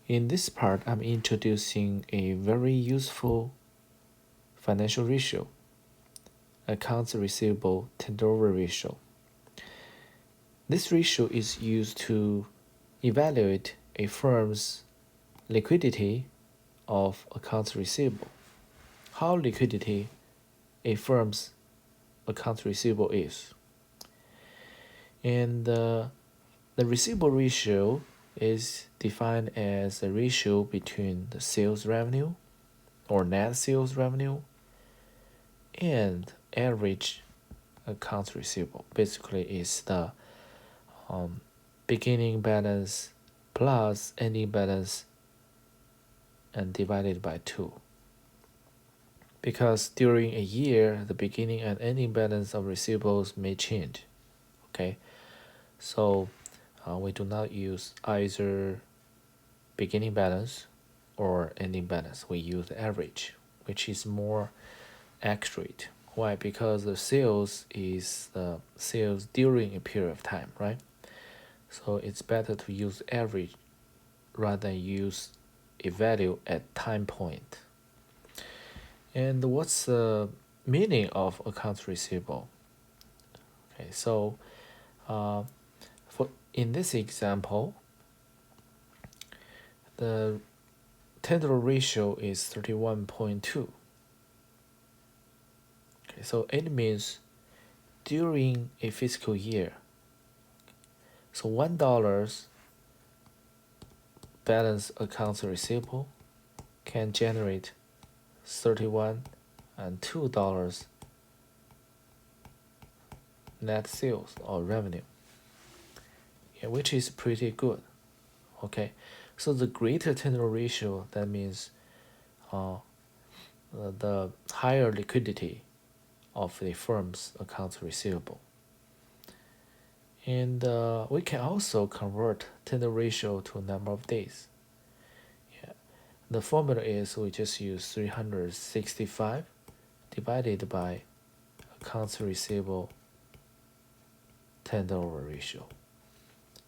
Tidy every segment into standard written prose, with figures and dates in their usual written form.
In this part, I'm introducing a very useful financial ratio, accounts receivable turnover ratio. This ratio is used to evaluate a firm's liquidity of accounts receivable. How liquidity a firm's accounts receivable is. And the receivable ratio is defined as the ratio between the sales revenue or net sales revenue and average accounts receivable. Basically, it's the beginning balance plus ending balance and divided by 2. Because during a year, the beginning and ending balance of receivables may change. Okay, so we do not use either beginning balance or ending balance. We use the average, which is more accurate. Why? Because the sales is the sales during a period of time, right? So it's better to use average rather than use a value at time point. And what's the meaning of accounts receivable? Okay, so for in this example, the turnover ratio is 31.2. Okay, so it means during a fiscal year, so $1 balance accounts receivable can generate 31 and $2 net sales or revenue, yeah, which is pretty good. Okay, so the greater turnover ratio, that means the higher liquidity of the firm's accounts receivable. And we can also convert turnover ratio to a number of days. Yeah, the formula is we just use 365 divided by accounts receivable turnover ratio.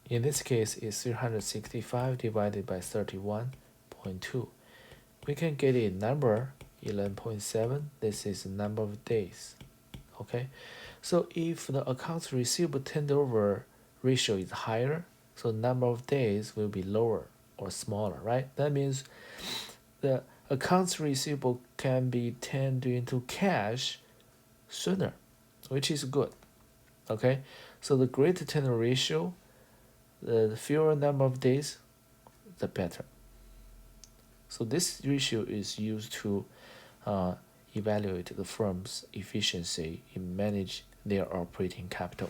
In this case, it's 365 divided by 31.2. We can get a number 11.7. This is the number of days. Okay, so if the accounts receivable turnover ratio is higher, so number of days will be lower or smaller, right? That means the accounts receivable can be turned into cash sooner, which is good. Okay, so the greater turnover ratio, the fewer number of days, the better. So this ratio is used to evaluate the firm's efficiency in manage their operating capital.